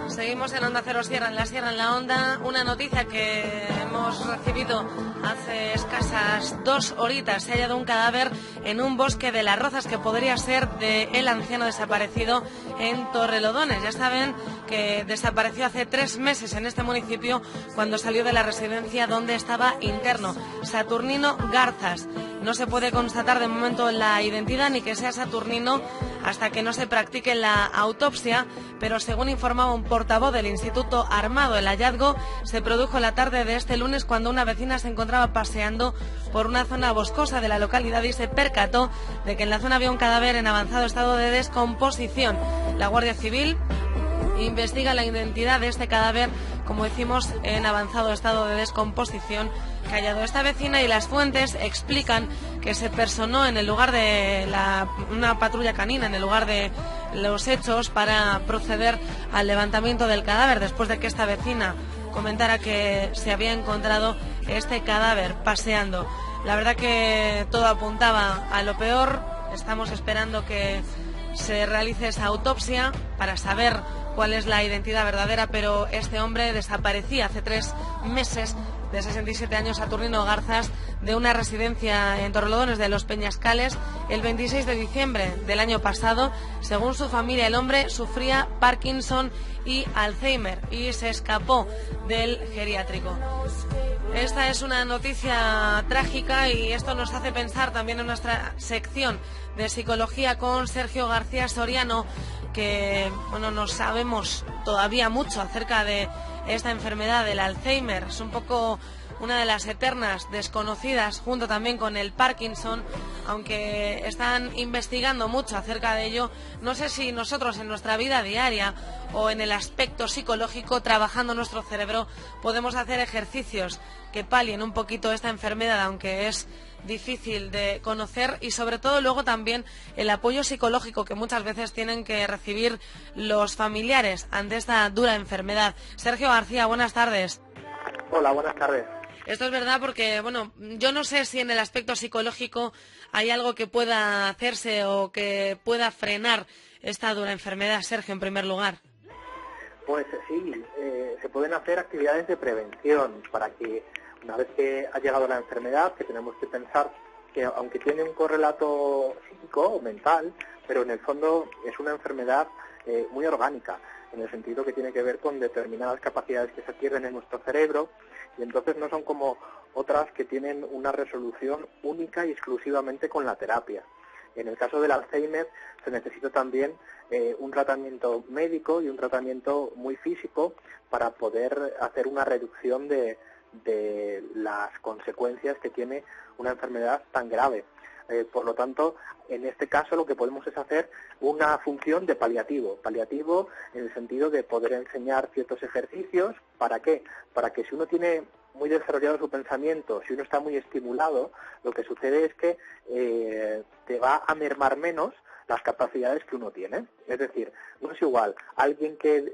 Seguimos en Onda Cero Sierra, en la Onda. Una noticia que hemos recibido hace escasas 2 horitas. Se ha hallado un cadáver en un bosque de Las Rozas que podría ser del anciano desaparecido en Torrelodones. Ya saben que desapareció hace 3 meses en este municipio cuando salió de la residencia donde estaba interno. Saturnino Garzas. No se puede constatar de momento la identidad ni que sea Saturnino hasta que no se practique la autopsia, pero según informaba un portavoz del Instituto Armado, el hallazgo se produjo en la tarde de este lunes cuando una vecina se encontraba paseando por una zona boscosa de la localidad y se percató de que en la zona había un cadáver en avanzado estado de descomposición. La Guardia Civil investiga la identidad de este cadáver, como decimos, en avanzado estado de descomposición que ha hallado esta vecina, y las fuentes explican que se personó en el lugar de una patrulla canina en el lugar de los hechos para proceder al levantamiento del cadáver después de que esta vecina comentara que se había encontrado este cadáver paseando. La verdad que todo apuntaba a lo peor. Estamos esperando que se realice esa autopsia para saber cuál es la identidad verdadera, pero este hombre desaparecía hace 3 meses, de 67 años, Saturnino Garzas, de una residencia en Torrelodones de los Peñascales el 26 de diciembre del año pasado. Según su familia, el hombre sufría Parkinson y Alzheimer y se escapó del geriátrico. Esta es una noticia trágica y esto nos hace pensar también en nuestra sección de psicología con Sergio García Soriano, que no sabemos todavía mucho acerca de esta enfermedad del Alzheimer. Es un poco una de las eternas desconocidas, junto también con el Parkinson, aunque están investigando mucho acerca de ello. No sé si nosotros en nuestra vida diaria o en el aspecto psicológico, trabajando nuestro cerebro, podemos hacer ejercicios que palien un poquito esta enfermedad, aunque es difícil de conocer, y sobre todo luego también el apoyo psicológico que muchas veces tienen que recibir los familiares ante esta dura enfermedad. Sergio García, buenas tardes. Hola, buenas tardes. Esto es verdad porque, yo no sé si en el aspecto psicológico hay algo que pueda hacerse o que pueda frenar esta dura enfermedad, Sergio, en primer lugar. Pues sí, se pueden hacer actividades de prevención para que una vez que ha llegado la enfermedad, que tenemos que pensar que aunque tiene un correlato psíquico o mental, pero en el fondo es una enfermedad muy orgánica, en el sentido que tiene que ver con determinadas capacidades que se adquieren en nuestro cerebro, y entonces no son como otras que tienen una resolución única y exclusivamente con la terapia. En el caso del Alzheimer se necesita también un tratamiento médico y un tratamiento muy físico para poder hacer una reducción de las consecuencias que tiene una enfermedad tan grave. Por lo tanto, en este caso lo que podemos es hacer una función de paliativo en el sentido de poder enseñar ciertos ejercicios. ¿Para qué? Para que si uno tiene muy desarrollado su pensamiento, si uno está muy estimulado, lo que sucede es que te va a mermar menos las capacidades que uno tiene. Es decir, no es igual alguien que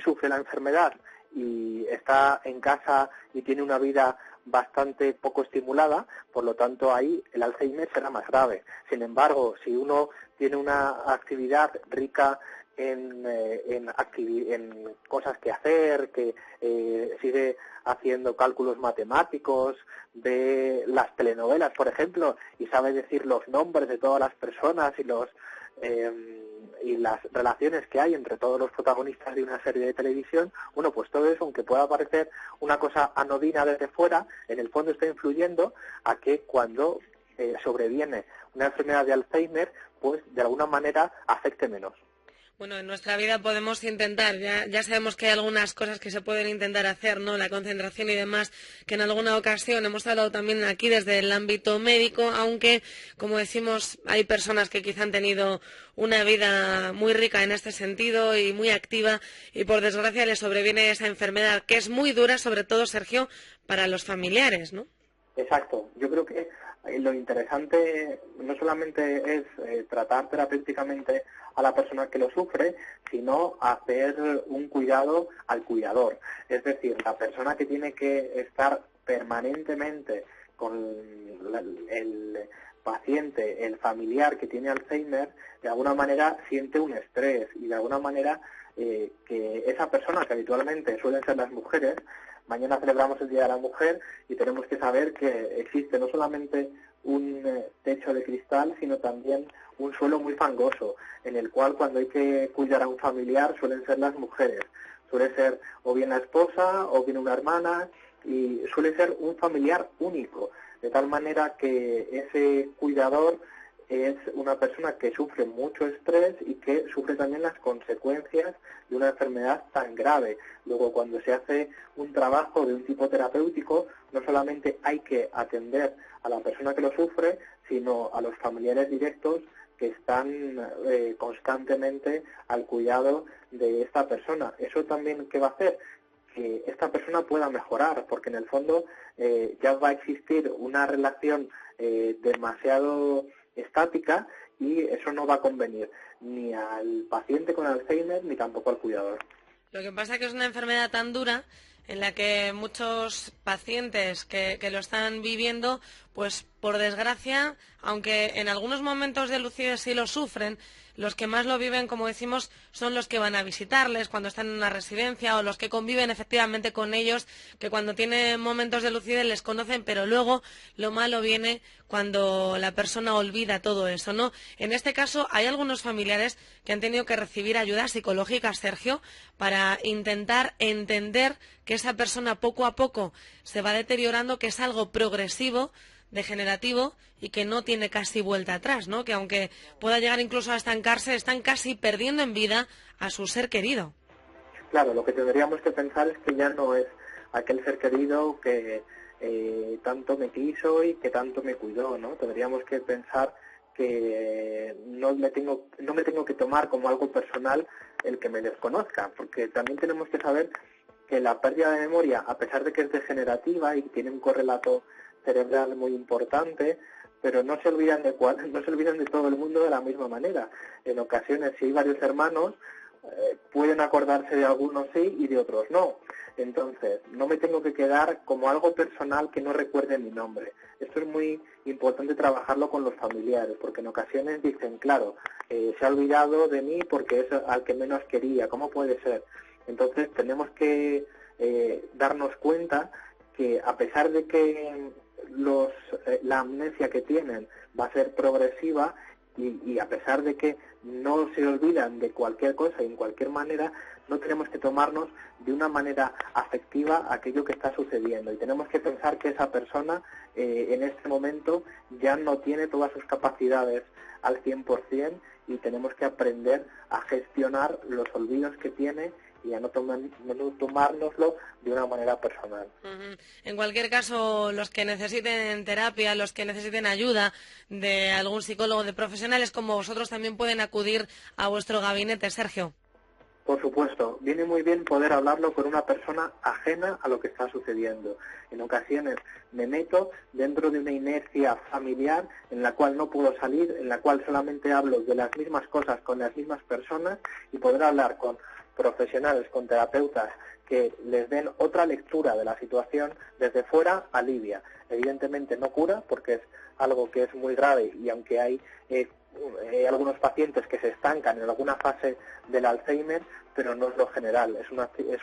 sufre la enfermedad y está en casa y tiene una vida bastante poco estimulada, por lo tanto ahí el Alzheimer será más grave. Sin embargo, si uno tiene una actividad rica en cosas que hacer, que sigue haciendo cálculos matemáticos, ve las telenovelas, por ejemplo, y sabe decir los nombres de todas las personas y las relaciones que hay entre todos los protagonistas de una serie de televisión, bueno, pues todo eso, aunque pueda parecer una cosa anodina desde fuera, en el fondo está influyendo a que cuando sobreviene una enfermedad de Alzheimer, pues de alguna manera afecte menos. Bueno, en nuestra vida podemos intentar, ya sabemos que hay algunas cosas que se pueden intentar hacer, ¿no? La concentración y demás, que en alguna ocasión hemos hablado también aquí desde el ámbito médico, aunque, como decimos, hay personas que quizá han tenido una vida muy rica en este sentido y muy activa, y por desgracia les sobreviene esa enfermedad, que es muy dura, sobre todo, Sergio, para los familiares, ¿no? Exacto. Yo creo que lo interesante no solamente es tratar terapéuticamente a la persona que lo sufre, sino hacer un cuidado al cuidador. Es decir, la persona que tiene que estar permanentemente con el paciente, el familiar que tiene Alzheimer, de alguna manera siente un estrés y de alguna manera que esa persona, que habitualmente suelen ser las mujeres, mañana celebramos el Día de la Mujer y tenemos que saber que existe no solamente un techo de cristal, sino también un suelo muy fangoso, en el cual cuando hay que cuidar a un familiar suelen ser las mujeres. Suele ser o bien la esposa o bien una hermana y suele ser un familiar único, de tal manera que ese cuidador es una persona que sufre mucho estrés y que sufre también las consecuencias de una enfermedad tan grave. Luego, cuando se hace un trabajo de un tipo terapéutico, no solamente hay que atender a la persona que lo sufre, sino a los familiares directos que están constantemente al cuidado de esta persona. ¿Eso también qué va a hacer? Que esta persona pueda mejorar, porque en el fondo ya va a existir una relación demasiado estática y eso no va a convenir ni al paciente con Alzheimer ni tampoco al cuidador. Lo que pasa es que es una enfermedad tan dura en la que muchos pacientes que lo están viviendo, pues por desgracia, aunque en algunos momentos de lucidez sí lo sufren, los que más lo viven, como decimos, son los que van a visitarles cuando están en una residencia o los que conviven efectivamente con ellos, que cuando tienen momentos de lucidez les conocen, pero luego lo malo viene cuando la persona olvida todo eso, ¿no? En este caso hay algunos familiares que han tenido que recibir ayuda psicológica, Sergio, para intentar entender que esa persona poco a poco se va deteriorando, que es algo progresivo, degenerativo y que no tiene casi vuelta atrás, ¿no? Que aunque pueda llegar incluso a estancarse, están casi perdiendo en vida a su ser querido. Claro, lo que tendríamos que pensar es que ya no es aquel ser querido que tanto me quiso y que tanto me cuidó, ¿no? Tendríamos que pensar que no me tengo que tomar como algo personal el que me desconozca, porque también tenemos que saber que la pérdida de memoria, a pesar de que es degenerativa y tiene un correlato cerebral muy importante, pero no se olvidan de todo el mundo de la misma manera. En ocasiones, si hay varios hermanos, pueden acordarse de algunos sí y de otros no. Entonces, no me tengo que quedar como algo personal que no recuerde mi nombre. Esto es muy importante trabajarlo con los familiares, porque en ocasiones dicen, claro, se ha olvidado de mí porque es al que menos quería, ¿cómo puede ser? Entonces, tenemos que darnos cuenta que a pesar de que la amnesia que tienen va a ser progresiva y a pesar de que no se olvidan de cualquier cosa y en cualquier manera, no tenemos que tomarnos de una manera afectiva aquello que está sucediendo y tenemos que pensar que esa persona en este momento ya no tiene todas sus capacidades al 100% y tenemos que aprender a gestionar los olvidos que tiene y a no tomárnoslo de una manera personal. En cualquier caso, los que necesiten terapia, los que necesiten ayuda de algún psicólogo, de profesionales como vosotros, también pueden acudir a vuestro gabinete, Sergio. Por supuesto, viene muy bien poder hablarlo con una persona ajena a lo que está sucediendo. En ocasiones me meto dentro de una inercia familiar en la cual no puedo salir, en la cual solamente hablo de las mismas cosas con las mismas personas y poder hablar con profesionales, con terapeutas que les den otra lectura de la situación desde fuera alivia. Evidentemente no cura porque es algo que es muy grave y aunque hay algunos pacientes que se estancan en alguna fase del Alzheimer, pero no es lo general, es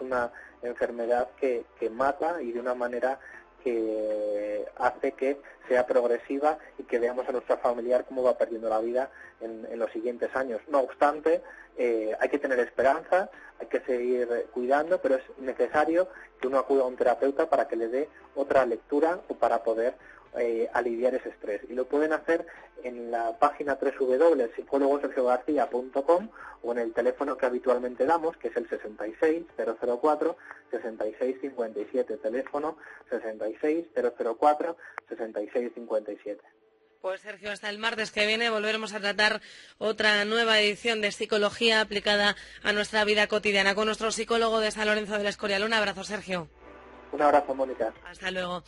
una enfermedad que mata y de una manera que hace que sea progresiva y que veamos a nuestra familiar cómo va perdiendo la vida en los siguientes años. No obstante, hay que tener esperanza, hay que seguir cuidando, pero es necesario que uno acuda a un terapeuta para que le dé otra lectura o para poder aliviar ese estrés. Y lo pueden hacer en la página www.psicologosergiogarcia.com o en el teléfono que habitualmente damos, que es el 66-004-6657, teléfono 66-004-6657. Pues Sergio, hasta el martes que viene volveremos a tratar otra nueva edición de Psicología aplicada a nuestra vida cotidiana con nuestro psicólogo de San Lorenzo del Escorial. Un abrazo, Sergio. Un abrazo, Mónica. Hasta luego.